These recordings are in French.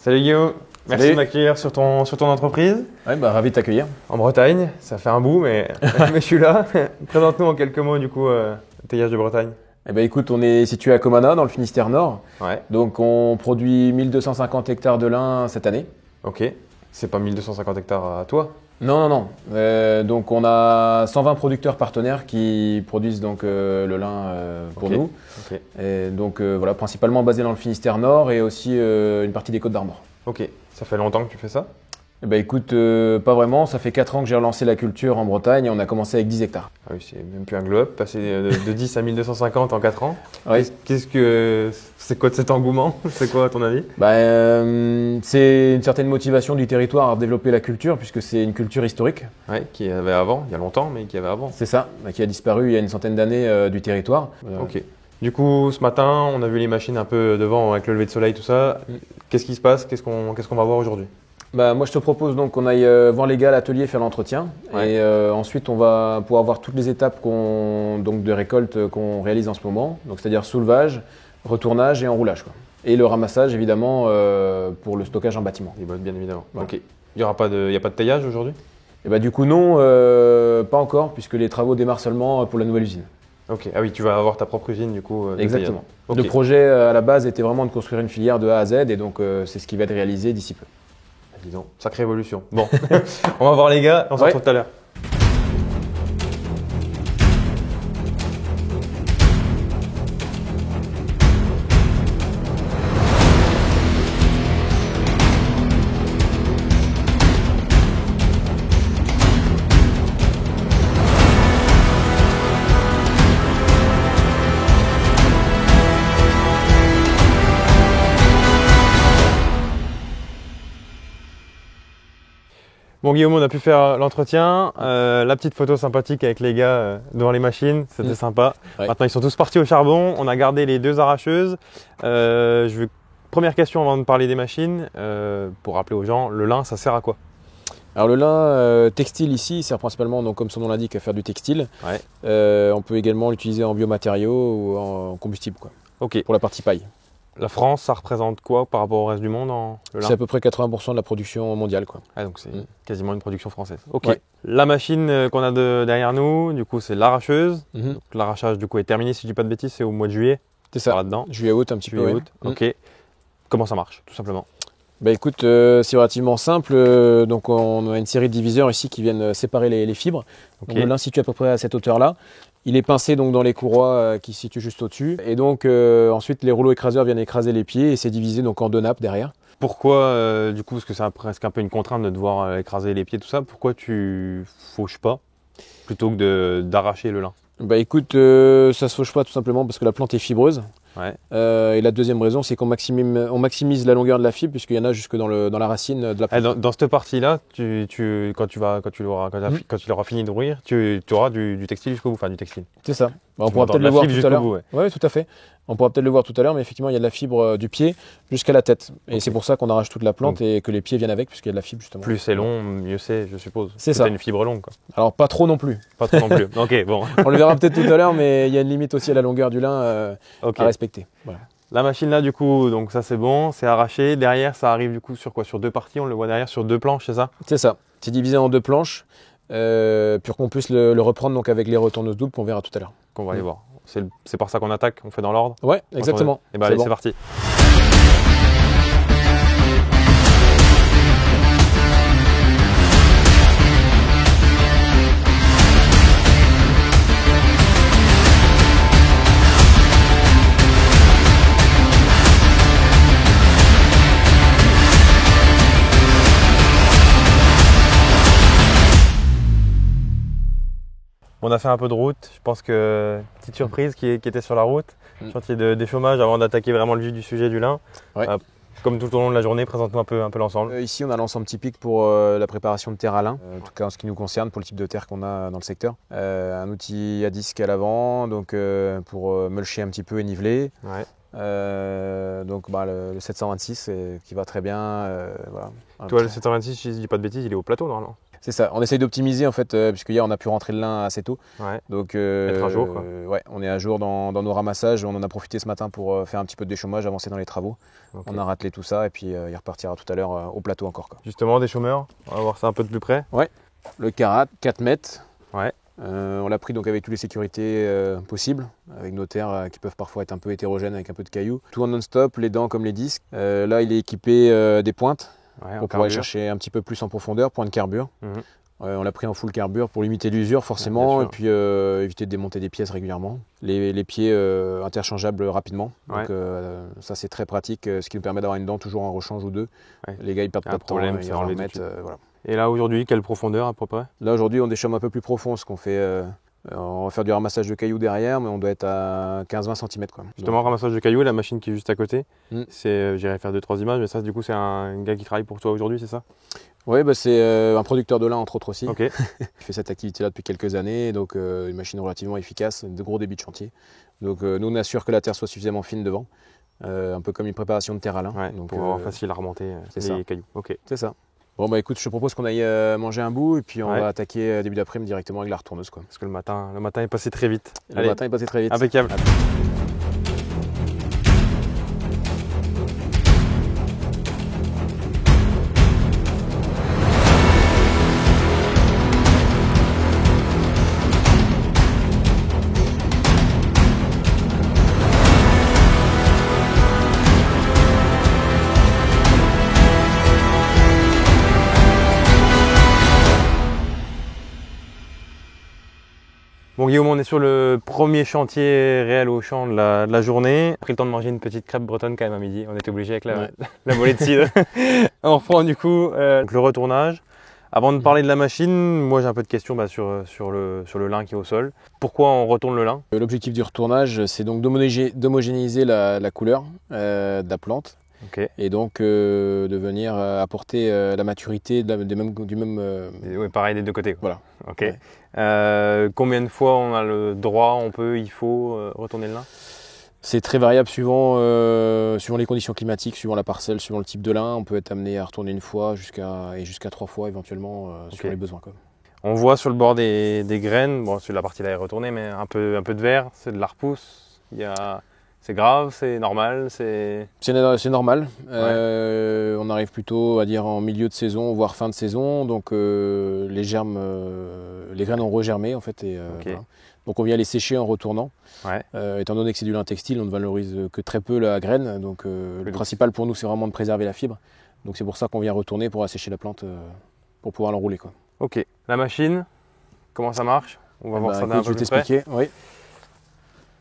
Salut Guillaume, merci Salut. de m'accueillir sur ton entreprise. Ouais, ravi de t'accueillir. En Bretagne, ça fait un bout, mais, mais je suis là. Présente-nous en quelques mots du coup le théiage de Bretagne. Écoute, on est situé à Comana, dans le Finistère Nord. Ouais, Donc on produit 1250 hectares de lin cette année. ok. C'est pas 1250 hectares à toi? Non. Donc on a 120 producteurs partenaires qui produisent donc le lin pour Ok. nous. Ok. Et donc voilà, principalement basé dans le Finistère Nord et aussi une partie des Côtes d'Armor. Ok, ça fait longtemps que tu fais ça? Écoute, pas vraiment. Ça fait 4 ans que j'ai relancé la culture en Bretagne et on a commencé avec 10 hectares. Ah oui, c'est même plus un globe, passer de 10 à 1250 en 4 ans. Oui. C'est quoi de cet engouement? C'est quoi à ton avis? C'est une certaine motivation du territoire à développer la culture puisque c'est une culture historique. Ouais, qui avait avant, il y a longtemps, mais qui avait avant. C'est ça, qui a disparu il y a une centaine d'années du territoire. Ok. Du coup, ce matin, on a vu les machines un peu devant avec le lever de soleil, tout ça. Qu'est-ce qui se passe? Qu'est-ce qu'on va voir aujourd'hui? Moi, je te propose donc qu'on aille voir les gars à l'atelier faire l'entretien. Ouais. Et ensuite, on va pouvoir voir toutes les étapes donc de récolte qu'on réalise en ce moment. Donc, c'est-à-dire soulevage, retournage et enroulage, quoi. Et le ramassage, évidemment, pour le stockage en bâtiment. Des bottes, bien évidemment. Voilà. Ok. Il y a pas de taillage aujourd'hui? Et du coup, non, pas encore, puisque les travaux démarrent seulement pour la nouvelle usine. Ok. Ah oui, tu vas avoir ta propre usine du coup. de Exactement. taillage. Ok. Le projet à la base était vraiment de construire une filière de A à Z, et donc c'est ce qui va être réalisé d'ici peu. Disons, sacrée évolution. Bon, on va voir les gars. On se Ouais. retrouve tout à l'heure. Bon Guillaume, on a pu faire l'entretien, la petite photo sympathique avec les gars devant les machines, c'était sympa. Ouais. Maintenant ils sont tous partis au charbon, on a gardé les deux arracheuses. Première question avant de parler des machines, pour rappeler aux gens, le lin ça sert à quoi? Alors le lin textile ici sert principalement, donc, comme son nom l'indique, à faire du textile. Ouais. On peut également l'utiliser en biomatériaux ou en combustible, quoi, Ok. pour la partie paille. La France, ça représente quoi par rapport au reste du monde en le lin? C'est à peu près 80% de la production mondiale, quoi. Ah, donc c'est Mm. quasiment une production française. Ok. Ouais. La machine qu'on a derrière nous, du coup c'est l'arracheuse. Mhm. Donc, l'arrachage du coup est terminé si je dis pas de bêtises, c'est au mois de juillet. C'est ça. Là-dedans. Juillet-août, un petit peu. Juillet, Ouais. août. Ok. Comment ça marche, tout simplement? Écoute, c'est relativement simple. Donc on a une série de diviseurs ici qui viennent séparer les fibres. Ok. Donc le lin situé à peu près à cette hauteur-là. Il est pincé donc dans les courroies qui se situent juste au-dessus. Et donc ensuite les rouleaux écraseurs viennent écraser les pieds et c'est divisé donc en deux nappes derrière. Pourquoi, du coup, parce que c'est presque un peu une contrainte de devoir écraser les pieds, tout ça, pourquoi tu fauches pas plutôt que d'arracher le lin? Écoute, ça se fauche pas tout simplement parce que la plante est fibreuse. Ouais. Et la deuxième raison, c'est qu'on maximise la longueur de la fibre puisqu'il y en a jusque dans la racine de la Eh, plante. dans cette partie-là, quand il aura fini de nourrir, tu auras du textile jusqu'au bout, enfin du textile. C'est ça. On Tu pourra vas peut-être avoir de la le voir fibre tout à jusqu'au l'heure. bout, ouais. Ouais, tout à fait. On pourra peut-être le voir tout à l'heure, mais effectivement, il y a de la fibre du pied jusqu'à la tête. Et Ok. c'est pour ça qu'on arrache toute la plante et que les pieds viennent avec, puisqu'il y a de la fibre justement. Plus c'est long, mieux c'est, je suppose. C'est Plus ça. t'as une fibre longue, quoi. Alors, pas trop non plus. Pas trop non plus. Ok, bon. On le verra peut-être tout à l'heure, mais il y a une limite aussi à la longueur du lin Ok. à respecter. Voilà. La machine là, du coup, donc ça c'est bon, c'est arraché. Derrière, ça arrive du coup sur quoi? Sur deux parties, on le voit derrière sur deux planches, c'est ça? C'est ça. C'est divisé en deux planches pour qu'on puisse le reprendre donc avec les retourneuses doubles qu'on verra tout à l'heure. Qu'on va aller voir. C'est par ça qu'on attaque, on fait dans l'ordre. Ouais, exactement. Et ben C'est allez, bon. c'est parti. On a fait un peu de route, je pense que petite surprise qui était sur la route, chantier de déchômage avant d'attaquer vraiment le vif du sujet du lin. Ouais. Comme tout au long de la journée, présente-nous un peu l'ensemble. Ici, on a l'ensemble typique pour la préparation de terre à lin, en tout cas en ce qui nous concerne, pour le type de terre qu'on a dans le secteur. Un outil à disque à l'avant, donc pour mulcher un petit peu et niveler. Ouais. Donc le 726 qui va très bien. Voilà. Toi, le 726, si je dis pas de bêtises, il est au plateau normalement. C'est ça, on essaye d'optimiser en fait, puisque hier on a pu rentrer le lin assez tôt. Ouais. Donc, Être à jour, quoi. Ouais, on est à jour dans nos ramassages. On en a profité ce matin pour faire un petit peu de déchômage, avancer dans les travaux. Okay. On a ratelé tout ça et puis il repartira tout à l'heure au plateau encore, quoi. Justement, des chômeurs, on va voir ça un peu de plus près. Ouais, le Karat, 4 mètres. Ouais. On l'a pris donc avec toutes les sécurités possibles, avec nos terres qui peuvent parfois être un peu hétérogènes avec un peu de cailloux. Tout en non-stop, les dents comme les disques. Là, il est équipé des pointes pour pouvoir aller chercher un petit peu plus en profondeur, point de carbure. On l'a pris en full carbure pour limiter l'usure forcément, et puis éviter de démonter des pièces régulièrement. Les pieds interchangeables rapidement, donc ça c'est très pratique, ce qui nous permet d'avoir une dent toujours en rechange ou deux. Ouais. Les gars ils perdent pas de temps, ils en remettent. Voilà. Et là aujourd'hui, quelle profondeur à peu près? Là aujourd'hui on déchaume un peu plus profond, ce qu'on fait. On va faire du ramassage de cailloux derrière, mais on doit être à 15-20 cm. Quoi. Justement, ramassage de cailloux, la machine qui est juste à côté, j'irai faire 2-3 images, mais ça du coup c'est un gars qui travaille pour toi aujourd'hui, c'est ça? Oui, bah, c'est un producteur de lin entre autres aussi. Okay. Il fait cette activité-là depuis quelques années, donc une machine relativement efficace, de gros débits de chantier. Donc nous on assure que la terre soit suffisamment fine devant, un peu comme une préparation de terre à lin. Ouais, donc, pour avoir facile à remonter les cailloux. Okay. C'est ça. Bon bah écoute, je te propose qu'on aille manger un bout et puis on va attaquer début d'après-midi directement avec la retourneuse, quoi. Parce que le matin est passé très vite. Le matin est passé très vite. Impeccable. Bon Guillaume, on est sur le premier chantier réel au champ de la journée. On a pris le temps de manger une petite crêpe bretonne quand même à midi. On était obligé avec la bolée de cidre. On reprend du coup donc le retournage. Avant de parler de la machine, moi j'ai un peu de questions sur le lin qui est au sol. Pourquoi on retourne le lin? L'objectif du retournage, c'est donc d'homogénéiser la couleur de la plante. Okay. Et donc de venir apporter la maturité du même oui, pareil des deux côtés, quoi. Voilà. Okay. Ouais. Combien de fois on a le droit, il faut retourner le lin? C'est très variable suivant les conditions climatiques, suivant la parcelle, suivant le type de lin. On peut être amené à retourner une fois jusqu'à 3 fois éventuellement sur les besoins, quoi. On voit sur le bord des graines, bon sur la partie là est retournée, mais un peu de vert, c'est de la repousse. C'est grave, c'est normal, c'est normal. On arrive plutôt à dire en milieu de saison, voire fin de saison. Donc les graines ont regermé en fait. Et, voilà. Donc on vient les sécher en retournant. Étant donné que c'est du lin textile, on ne valorise que très peu la graine. Donc le principal pour nous, c'est vraiment de préserver la fibre. Donc c'est pour ça qu'on vient retourner pour assécher la plante pour pouvoir l'enrouler, quoi. Ok. La machine, comment ça marche? On va voir ça d'un peu plus près. Je vais t'expliquer. Oui.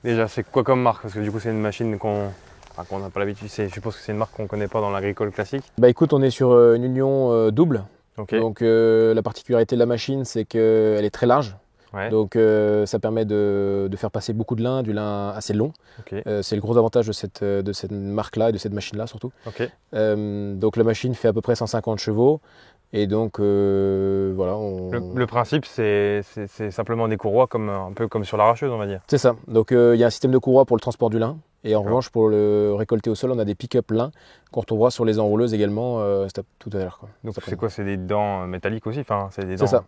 Déjà, c'est quoi comme marque? Parce que du coup, c'est une machine qu'on n'a pas l'habitude. Je suppose que c'est une marque qu'on ne connaît pas dans l'agricole classique. Bah écoute, on est sur une union double. Okay. Donc la particularité de la machine, c'est qu'elle est très large. Ouais. Donc ça permet de faire passer beaucoup de lin, du lin assez long. Okay. C'est le gros avantage de cette marque-là et de cette machine-là surtout. Okay. Donc la machine fait à peu près 150 chevaux. Et donc voilà. Le principe, c'est simplement des courroies un peu comme sur l'arracheuse, on va dire. C'est ça. Donc il y a un système de courroies pour le transport du lin. Et en revanche, pour le récolter au sol, on a des pick-up lin qu'on retrouvera sur les enrouleuses également tout à l'heure. Donc c'est quoi? C'est des dents métalliques aussi? Enfin, c'est des dents... C'est ça.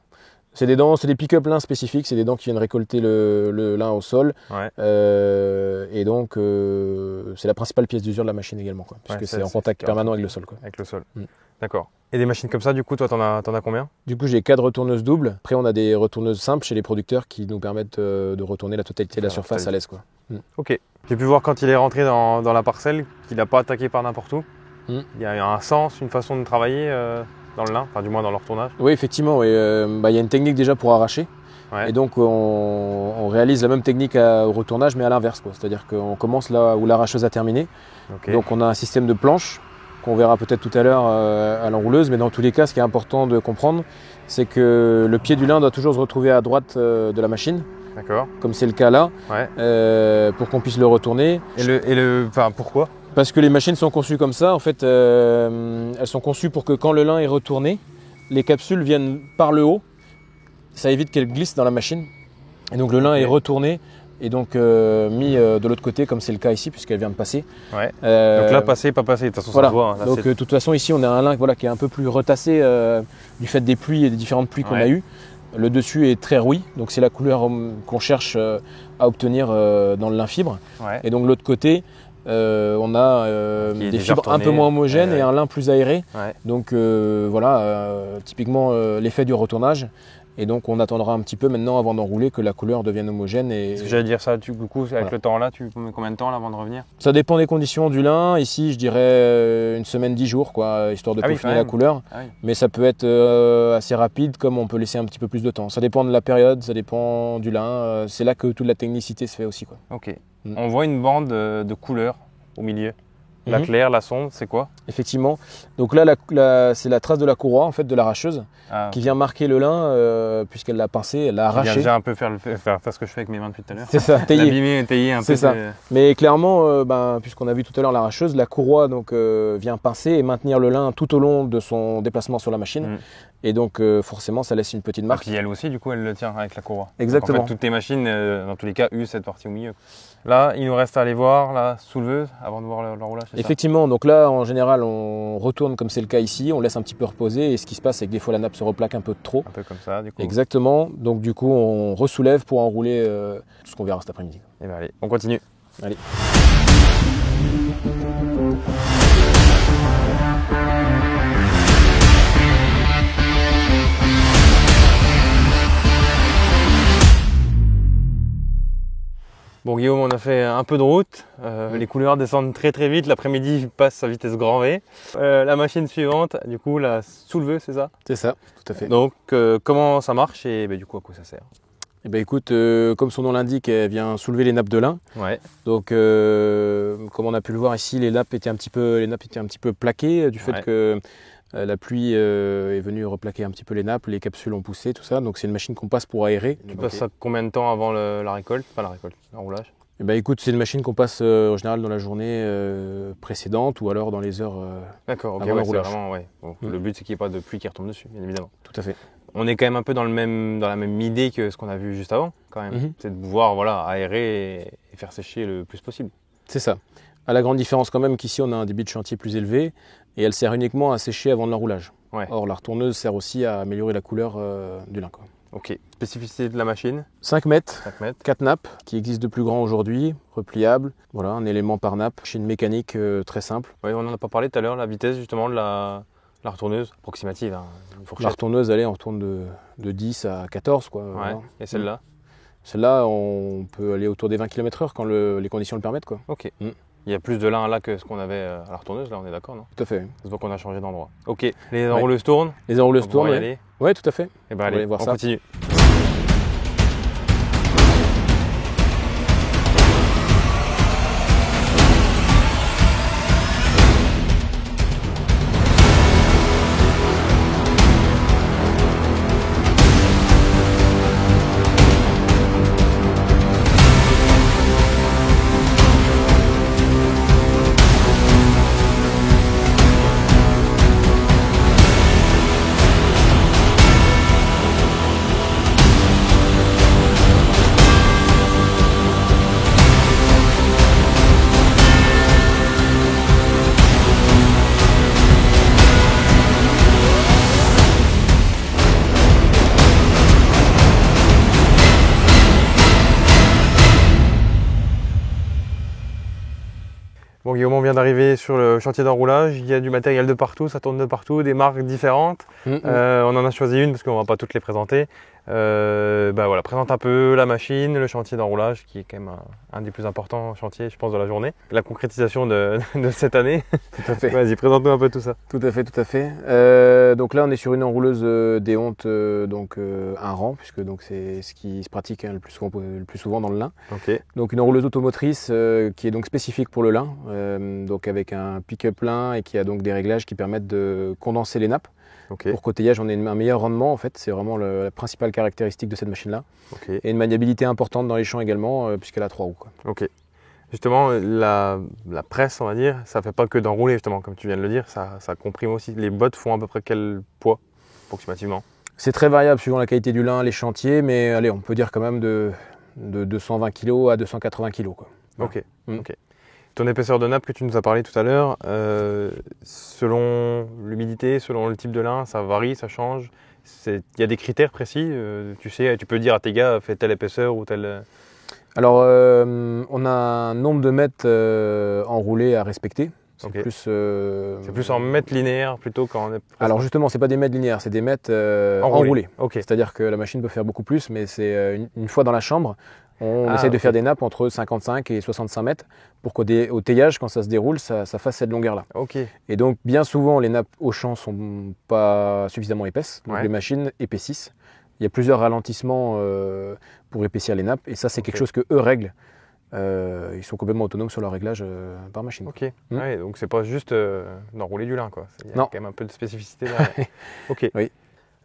C'est des pick-up lin spécifiques, c'est des dents qui viennent récolter le lin au sol. Ouais. Et donc c'est la principale pièce d'usure de la machine également, quoi, puisque c'est en contact permanent avec le sol, quoi. Avec le sol. D'accord. Et des machines comme ça, du coup, toi, t'en as combien? Du coup, j'ai 4 retourneuses doubles. Après, on a des retourneuses simples chez les producteurs qui nous permettent de retourner la totalité de la surface à l'aise, quoi. Ok. J'ai pu voir quand il est rentré dans la parcelle qu'il n'a pas attaqué par n'importe où. Il y a un sens, une façon de travailler dans le lin, enfin du moins dans le retournage. Oui, effectivement. Il y a une technique déjà pour arracher. Ouais. Et donc, on réalise la même technique au retournage, mais à l'inverse, quoi. C'est-à-dire qu'on commence là où l'arracheuse a terminé. Okay. Donc, on a un système de planche qu'on verra peut-être tout à l'heure à l'enrouleuse, mais dans tous les cas, ce qui est important de comprendre, c'est que le pied du lin doit toujours se retrouver à droite de la machine. D'accord. Comme c'est le cas là, pour qu'on puisse le retourner. Enfin, pourquoi? Parce que les machines sont conçues comme ça. En fait, elles sont conçues pour que quand le lin est retourné, les capsules viennent par le haut. Ça évite qu'elles glissent dans la machine. Et donc le lin est retourné et donc mis de l'autre côté comme c'est le cas ici puisqu'elle vient de passer. Ouais. Donc là passer, pas passer, de toute façon voilà. ça se voit. Hein. Là, donc de toute façon ici on a un lin voilà, qui est un peu plus retassé du fait des pluies et des différentes pluies qu'on a eues. Le dessus est très rouille, donc c'est la couleur qu'on cherche à obtenir dans le lin fibre. Ouais. Et donc de l'autre côté, on a des fibres retourné, un peu moins homogènes et un lin plus aéré. Ouais. Donc voilà, typiquement l'effet du retournage. Et donc on attendra un petit peu maintenant avant d'enrouler que la couleur devienne homogène. J'allais dire ça, du coup avec le temps là, tu mets combien de temps là, avant de revenir? Ça dépend des conditions du lin. Ici je dirais une semaine, 10 jours, quoi, histoire de peaufiner la couleur. Ah oui. Mais ça peut être assez rapide comme on peut laisser un petit peu plus de temps. Ça dépend de la période, ça dépend du lin. C'est là que toute la technicité se fait aussi, quoi. Ok. On voit une bande de couleur au milieu. La claire, la sombre, c'est quoi? Effectivement. Donc là, c'est la trace de la courroie, en fait, de l'arracheuse, qui vient marquer le lin, puisqu'elle l'a pincé, elle l'a arraché. Je viens un peu faire ce que je fais avec mes mains depuis tout à l'heure. C'est ça, tailler un peu. C'est ça. Mais clairement, puisqu'on a vu tout à l'heure l'arracheuse, la courroie donc, vient pincer et maintenir le lin tout au long de son déplacement sur la machine. Et donc, forcément, ça laisse une petite marque. Et puis elle aussi, du coup, elle le tient avec la courroie. Exactement. Donc, en fait, toutes tes machines, dans tous les cas, usent cette partie au milieu. Là, il nous reste à aller voir la souleveuse avant de voir le roulage. Effectivement, donc là, en général, on retourne comme c'est le cas ici, on laisse un petit peu reposer. Et ce qui se passe, c'est que des fois, la nappe se replaque un peu trop. Un peu comme ça, du coup. Exactement. Donc, du coup, on ressoulève pour enrouler tout ce qu'on verra cet après-midi. Et bien, allez, on continue. Allez. Bon Guillaume, on a fait un peu de route, les couleurs descendent très très vite, l'après-midi passe à vitesse grand V. La machine suivante, du coup la souleveuse, c'est ça? C'est ça, tout à fait. Donc comment ça marche et du coup à quoi ça sert? Eh ben, écoute, comme son nom l'indique, elle vient soulever les nappes de lin. Ouais. Donc comme on a pu le voir ici, les nappes étaient un petit peu plaquées du fait que la pluie est venue replaquer un petit peu les nappes, les capsules ont poussé, tout ça. Donc c'est une machine qu'on passe pour aérer. Tu passes ça combien de temps avant la récolte? Pas la récolte, l'enroulage? Eh ben, écoute, c'est une machine qu'on passe en général dans la journée précédente ou alors dans les heures D'accord, ok, avant l'enroulage. Vraiment, ouais. Bon, le but c'est qu'il n'y ait pas de pluie qui retombe dessus, bien évidemment. Tout à fait. On est quand même un peu dans la même idée que ce qu'on a vu juste avant, quand même. C'est de pouvoir aérer et faire sécher le plus possible. C'est ça. À la grande différence quand même qu'ici on a un débit de chantier plus élevé et elle sert uniquement à sécher avant de l'enroulage. Ouais. Or la retourneuse sert aussi à améliorer la couleur du lin, quoi. Ok. Spécificité de la machine? 5 mètres, 4 nappes qui existent de plus grand aujourd'hui, repliables. Voilà, un élément par nappe, machine mécanique très simple. Ouais, on n'en a pas parlé tout à l'heure, la vitesse justement de la retourneuse approximative. Hein, la retourneuse, on retourne de 10 à 14, quoi. Ouais. Voilà. Et celle-là? Celle-là, on peut aller autour des 20 km/h quand les conditions le permettent, quoi. Ok. Il y a plus de lin là que ce qu'on avait à la retourneuse, là on est d'accord, non? Tout à fait. Ça se voit qu'on a changé d'endroit. Ok, les enrouleuses tournent? Les enrouleuses tournent, oui. Oui, tout à fait. Et ben allez, on continue. Bon Guillaume, on vient d'arriver sur le chantier d'enroulage, il y a du matériel de partout, ça tourne de partout, des marques différentes. On en a choisi une parce qu'on ne va pas toutes les présenter. Voilà, présente un peu la machine, le chantier d'enroulage qui est quand même un des plus importants chantiers, je pense, de la journée. La concrétisation de cette année. Tout à fait. Vas-y, présente-nous un peu tout ça. Tout à fait, tout à fait. Donc là, on est sur une enrouleuse déonte, un rang, puisque c'est ce qui se pratique le plus souvent dans le lin. Okay. Donc une enrouleuse automotrice qui est donc spécifique pour le lin, donc avec un pick-up lin et qui a donc des réglages qui permettent de condenser les nappes. Okay. Pour côtelage, on a un meilleur rendement en fait, c'est vraiment la principale caractéristique de cette machine-là. Okay. Et une maniabilité importante dans les champs également, puisqu'elle a 3 roues, quoi. Ok. Justement, la presse, on va dire, ça ne fait pas que d'enrouler, justement, comme tu viens de le dire, ça comprime aussi. Les bottes font à peu près quel poids, approximativement? C'est très variable suivant la qualité du lin, les chantiers, mais allez, on peut dire quand même de de 220 kg à 280 kg. Voilà. Ok. Ton épaisseur de nappe que tu nous as parlé tout à l'heure, selon l'humidité, selon le type de lin, ça varie, ça change. Il y a des critères précis, tu sais, tu peux dire à tes gars, fais telle épaisseur ou telle... Alors, on a un nombre de mètres enroulés à respecter. C'est plus en mètres linéaires plutôt qu'en... Alors justement, c'est pas des mètres linéaires, c'est des mètres enroulés. C'est-à-dire que la machine peut faire beaucoup plus, mais c'est une fois dans la chambre, on essaie de faire des nappes entre 55 et 65 mètres pour qu'au teillage, quand ça se déroule, ça fasse cette longueur-là. Et donc, bien souvent, les nappes au champ sont pas suffisamment épaisses, donc les machines épaississent. Il y a plusieurs ralentissements pour épaissir les nappes, et ça, c'est quelque chose que eux règlent. Ils sont complètement autonomes sur leur réglage par machine. Ouais, donc c'est pas juste d'enrouler du lin, quoi. Il y a quand même un peu de spécificité là. Oui.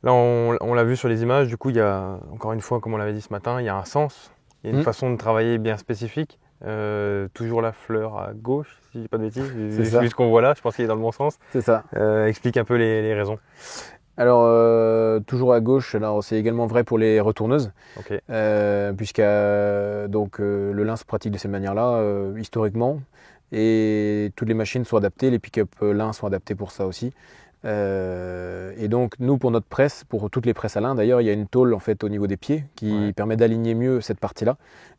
Là, on l'a vu sur les images, du coup, il y a, encore une fois, comme on l'avait dit ce matin, il y a un sens, il y a une façon de travailler bien spécifique. Toujours la fleur à gauche, si je dis pas de bêtises, vu ce qu'on voit là, je pense qu'il est dans le bon sens. C'est ça. Explique un peu les raisons. Alors, toujours à gauche, c'est également vrai pour les retourneuses, puisque le lin se pratique de cette manière-là, historiquement, et toutes les machines sont adaptées, les pick-up lin sont adaptés pour ça aussi. Et donc, nous, pour notre presse, pour toutes les presses à lin, d'ailleurs, il y a une tôle en fait, au niveau des pieds qui permet d'aligner mieux cette partie-là,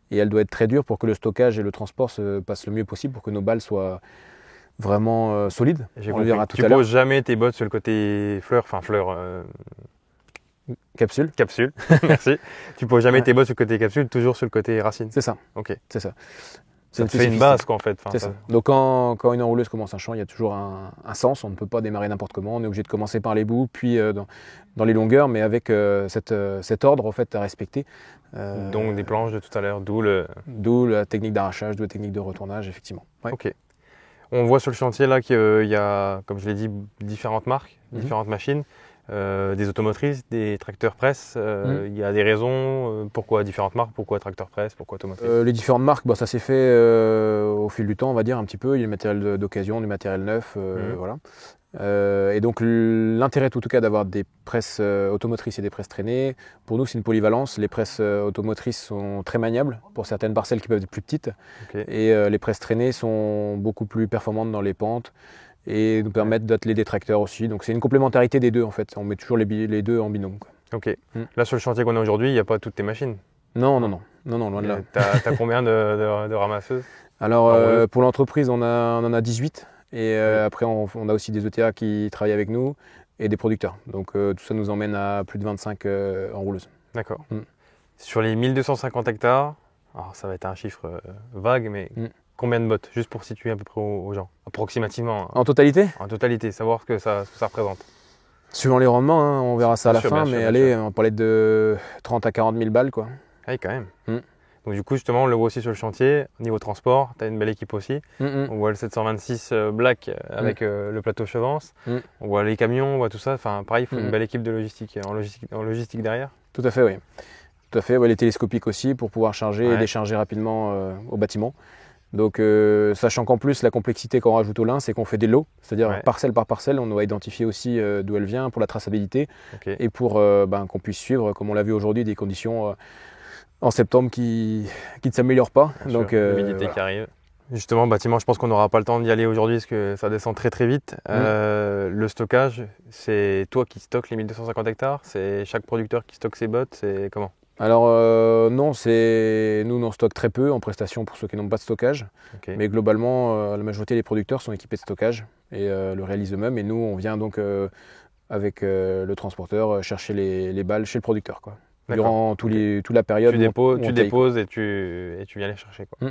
et elle doit être très dure pour que le stockage et le transport se passent le mieux possible, pour que nos balles soient vraiment solide. On le verra tout à l'heure. Tu poses jamais tes bottes sur le côté fleur, capsule. Merci. Tu poses jamais tes bottes sur le côté capsule, toujours sur le côté racine. C'est ça. C'est ça. Ça te fait une base quoi en fait. C'est ça. Donc quand une enrouleuse commence un champ, il y a toujours un sens. On ne peut pas démarrer n'importe comment. On est obligé de commencer par les bouts, puis dans les longueurs, mais avec cet ordre en fait à respecter. Donc des planches de tout à l'heure, d'où la technique d'arrachage, d'où la technique de retournage, effectivement. On voit sur le chantier là qu'il y a, comme je l'ai dit, différentes marques, différentes machines, des automotrices, des tracteurs presse. Il y a des raisons pourquoi différentes marques, pourquoi tracteur presse, pourquoi automotrice. Les différentes marques, ça s'est fait au fil du temps, on va dire un petit peu. Il y a du matériel d'occasion, du matériel neuf, voilà. Et donc l'intérêt en tout cas d'avoir des presses automotrices et des presses traînées, pour nous c'est une polyvalence. Les presses automotrices sont très maniables pour certaines parcelles qui peuvent être plus petites, et les presses traînées sont beaucoup plus performantes dans les pentes et nous permettent d'atteler des tracteurs aussi. Donc c'est une complémentarité des deux en fait, on met toujours les deux en binôme. Là sur le chantier qu'on a aujourd'hui, il n'y a pas toutes tes machines? Non, loin de là. T'as combien de ramasseuses? Alors pour l'entreprise on en a 18. Et après, on a aussi des ETA qui travaillent avec nous et des producteurs. Donc tout ça nous emmène à plus de 25 enrouleuses. D'accord. Sur les 1250 hectares, alors ça va être un chiffre vague, mais combien de bottes? Juste pour situer à peu près aux gens, approximativement. En totalité? En totalité, savoir ce que ça représente. Suivant les rendements, on verra ça à la fin, mais allez, on parlait de 30 à 40 000 balles, quoi. Oui, quand même. Donc du coup, justement, on le voit aussi sur le chantier. Au niveau transport, tu as une belle équipe aussi. On voit le 726 Black avec le plateau Chevance. On voit les camions, on voit tout ça. Enfin, pareil, il faut une belle équipe de logistique, en logistique derrière. Tout à fait, oui. Tout à fait. Les télescopiques aussi pour pouvoir charger et décharger rapidement au bâtiment. Donc, sachant qu'en plus, la complexité qu'on rajoute au lin, c'est qu'on fait des lots. C'est-à-dire parcelle par parcelle, on doit identifier aussi d'où elle vient pour la traçabilité et pour qu'on puisse suivre, comme on l'a vu aujourd'hui, des conditions en septembre qui ne s'améliore pas. Donc l'humidité qui arrive. Justement, bâtiment, je pense qu'on n'aura pas le temps d'y aller aujourd'hui parce que ça descend très très vite. Le stockage, c'est toi qui stockes les 1250 hectares? C'est chaque producteur qui stocke ses bottes? C'est comment? Alors non, nous on stocke très peu en prestation pour ceux qui n'ont pas de stockage. Mais globalement, la majorité des producteurs sont équipés de stockage et le réalisent eux-mêmes. Et nous, on vient donc avec le transporteur chercher les balles chez le producteur, quoi. Durant toute la période. Tu déposes et tu viens les chercher, quoi.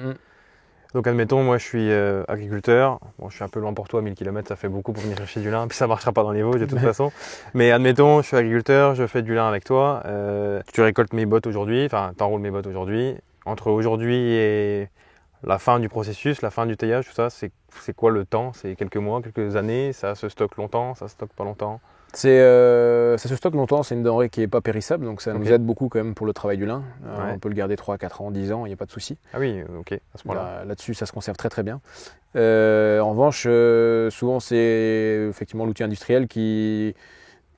Donc admettons, moi je suis agriculteur, bon, je suis un peu loin pour toi, 1000 km ça fait beaucoup pour venir chercher du lin, puis ça ne marchera pas dans les Vosges de toute façon. Mais admettons, je suis agriculteur, je fais du lin avec toi, tu récoltes mes bottes aujourd'hui, enfin tu enroules mes bottes aujourd'hui. Entre aujourd'hui et la fin du processus, la fin du taillage, tout ça, c'est quoi le temps? C'est quelques mois, quelques années? Ça se stocke longtemps, ça se stocke pas longtemps? Ça se stocke longtemps, c'est une denrée qui n'est pas périssable, donc ça nous aide beaucoup quand même pour le travail du lin. On peut le garder 3, 4 ans, 10 ans, il n'y a pas de souci. Ah oui, ok, à ce point-là. Là-dessus, ça se conserve très très bien. En revanche, souvent c'est effectivement l'outil industriel qui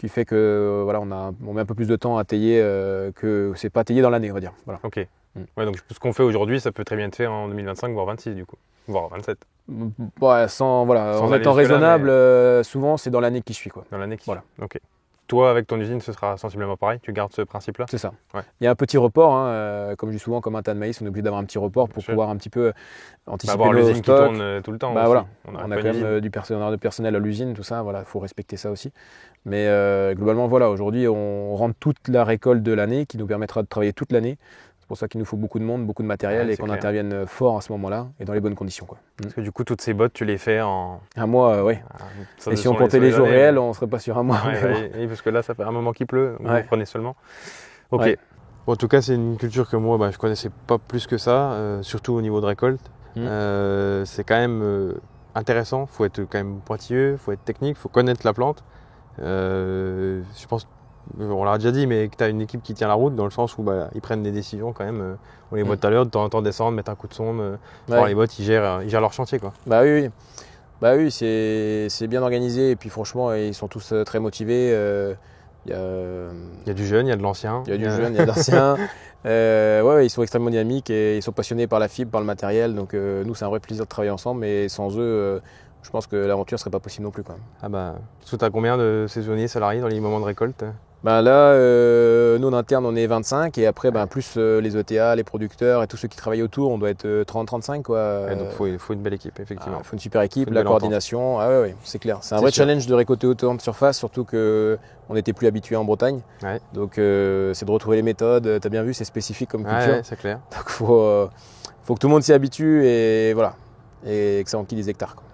fait que on met un peu plus de temps à tailler que c'est pas taillé dans l'année, on va dire. Voilà. Ok. Ouais, donc ce qu'on fait aujourd'hui, ça peut très bien être fait en 2025, voire 26 du coup, voire 27. Ouais, en étant raisonnable, souvent c'est dans l'année qui suit, quoi. Dans l'année qui suit. Ok. Toi, avec ton usine, ce sera sensiblement pareil. Tu gardes ce principe-là? C'est ça. Ouais. Il y a un petit report, hein, comme je dis souvent, comme un tas de maïs, on est obligé d'avoir un petit report pour pouvoir un petit peu anticiper avoir l'usine qui tourne tout le temps. Voilà. On a quand même du personnel à l'usine, tout ça. Voilà, il faut respecter ça aussi. Mais globalement, voilà, aujourd'hui, on rentre toute la récolte de l'année, qui nous permettra de travailler toute l'année. C'est pour ça qu'il nous faut beaucoup de monde, beaucoup de matériel et qu'on intervienne fort à ce moment-là et dans les bonnes conditions, quoi. Parce que du coup, toutes ces bottes, tu les fais en... Un mois, oui. Et si on comptait les jours réels, on ne serait pas sur un mois. Oui, parce que là, ça fait un moment qu'il pleut, vous prenez seulement. Ok. Ouais. Bon, en tout cas, c'est une culture que moi, je ne connaissais pas plus que ça, surtout au niveau de récolte. C'est quand même intéressant, il faut être quand même pointilleux, il faut être technique, il faut connaître la plante. Je pense... On l'a déjà dit, mais que tu as une équipe qui tient la route dans le sens où ils prennent des décisions quand même. On les voit tout à l'heure, de temps en temps descendre, mettre un coup de sonde. Les bottes, ils gèrent leur chantier, quoi. Oui, c'est bien organisé et puis franchement, ils sont tous très motivés. Il y a du jeune, il y a de l'ancien. Il y a du jeune, il y a de l'ancien. Ils sont extrêmement dynamiques et ils sont passionnés par la fibre, par le matériel. Donc nous, c'est un vrai plaisir de travailler ensemble, mais sans eux... je pense que l'aventure ne serait pas possible non plus, quand même. Tu as combien de saisonniers salariés dans les moments de récolte? Là, nous en interne, on est 25 et après, plus les ETA, les producteurs et tous ceux qui travaillent autour, on doit être 30-35, quoi. Donc il faut une belle équipe, effectivement. Il faut une super équipe, la coordination. Oui, c'est clair. C'est un vrai challenge de récolter autant de surface, surtout qu'on n'était plus habitué en Bretagne. Ouais. Donc c'est de retrouver les méthodes. Tu as bien vu, c'est spécifique comme culture. Ouais, c'est clair. Donc faut que tout le monde s'y habitue et voilà. Et que ça enquille des hectares, quoi.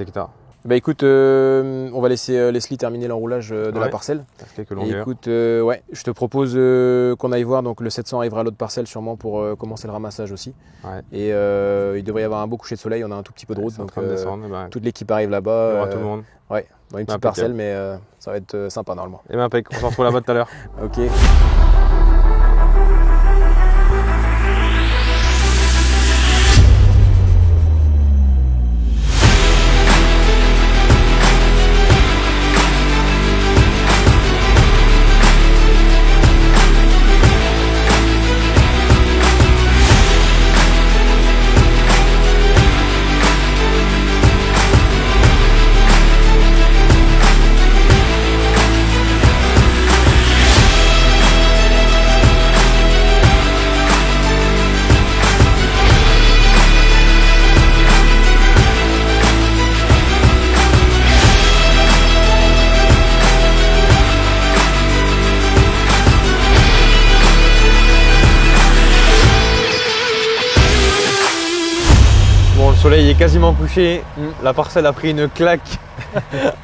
Hectares. Écoute, on va laisser Leslie terminer l'enroulage de la parcelle. Quelques longueurs. Écoute, je te propose qu'on aille voir. Donc le 700 arrivera à l'autre parcelle sûrement pour commencer le ramassage aussi. Ouais. Et il devrait y avoir un beau coucher de soleil. On a un tout petit peu de route, donc toute l'équipe arrive là-bas. Il y aura tout le monde. Ouais, dans une petite parcelle, mais ça va être sympa normalement. Et on se retrouve là-bas tout à l'heure. Ok. Le soleil est quasiment couché, la parcelle a pris une claque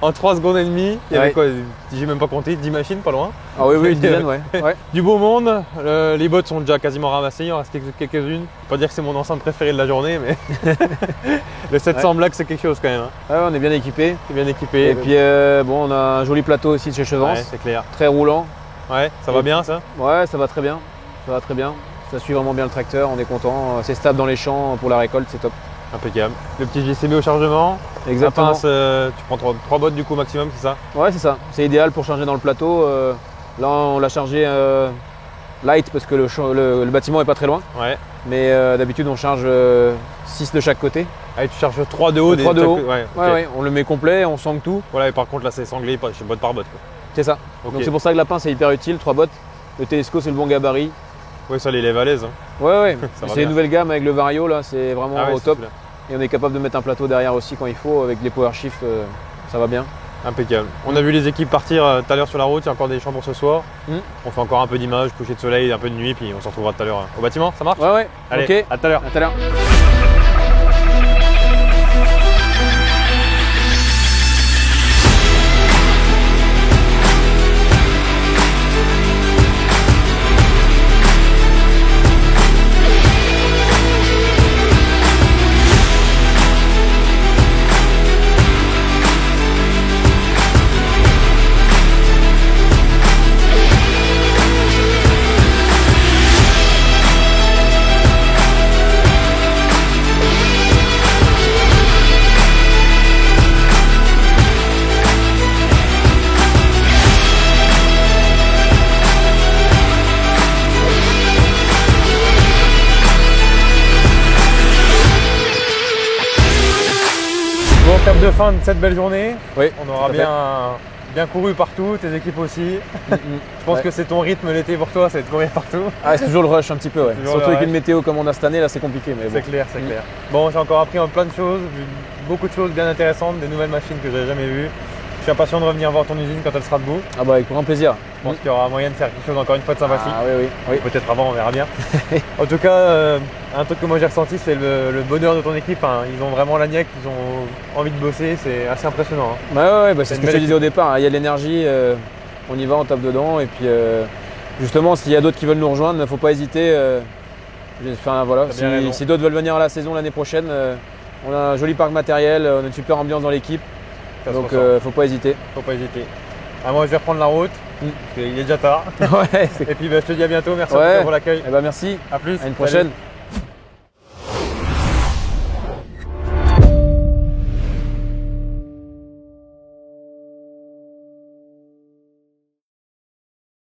en 3 secondes et demie. Il y avait quoi? J'ai même pas compté, 10 machines pas loin. Ah oui, une dizaine, ouais. Du beau monde, les bottes sont déjà quasiment ramassées, il en reste quelques-unes. Pas dire que c'est mon ensemble préféré de la journée, mais le 700 Black c'est quelque chose quand même. Ouais, on est bien équipé. Et puis on a un joli plateau aussi de chez Chevance. Ouais, c'est clair. Très roulant. Ouais, ça va bien ça? Ouais, ça va très bien. Ça suit vraiment bien le tracteur, on est content. C'est stable dans les champs pour la récolte, c'est top. Impeccable. Le petit JCB au chargement. Exactement. La pince, tu prends 3 bottes du coup maximum, c'est ça? Ouais, c'est ça. C'est idéal pour charger dans le plateau. Là, on l'a chargé light parce que le bâtiment n'est pas très loin. Ouais. Mais d'habitude, on charge 6 de chaque côté. Ah, et tu charges 3 de haut? 3 de haut. Ouais, ouais, on le met complet, on sangle tout. Voilà, et par contre, là, c'est sanglé botte par botte. C'est ça. Okay. Donc, c'est pour ça que la pince est hyper utile, 3 bottes. Le Telesco, c'est le bon gabarit. Oui, ça les lève à l'aise. Ouais. C'est une nouvelle gamme avec le Vario, là, c'est vraiment au top. Et on est capable de mettre un plateau derrière aussi quand il faut, avec les power shifts, ça va bien. Impeccable. On a vu les équipes partir tout à l'heure sur la route, il y a encore des champs pour ce soir. On fait encore un peu d'image, coucher de soleil, un peu de nuit, puis on se retrouvera tout à l'heure au bâtiment, ça marche? Ouais. Allez, ok. À tout à l'heure. À tout à l'heure. de fin de cette belle journée. Oui, on aura bien couru partout, tes équipes aussi. Je pense que c'est ton rythme l'été pour toi, c'est de courir partout. Ah, c'est toujours le rush un petit peu, ouais. Surtout avec une météo comme on a cette année, là c'est compliqué. C'est clair, c'est clair. Bon, j'ai encore appris plein de choses, vu beaucoup de choses bien intéressantes, des nouvelles machines que j'avais jamais vues. Je suis impatient de revenir voir ton usine quand elle sera debout. Ah bah avec grand plaisir. Je pense qu'il y aura moyen de faire quelque chose encore une fois de sympathique. Ah oui. Peut-être avant, on verra bien. En tout cas, un truc que moi j'ai ressenti, c'est le bonheur de ton équipe. Hein. Ils ont vraiment la niaque, ils ont envie de bosser, c'est assez impressionnant. Hein. Bah c'est ce que je te disais au départ, hein. Il y a de l'énergie, on y va, on tape dedans. Et puis justement, s'il y a d'autres qui veulent nous rejoindre, il ne faut pas hésiter. Voilà, si d'autres veulent venir à la saison l'année prochaine, on a un joli parc matériel, on a une super ambiance dans l'équipe. Donc faut pas hésiter. Ah, moi je vais reprendre la route, parce qu'il est déjà tard. Ouais, et puis je te dis à bientôt, merci pour l'accueil. Merci, à plus. À une prochaine. Salut.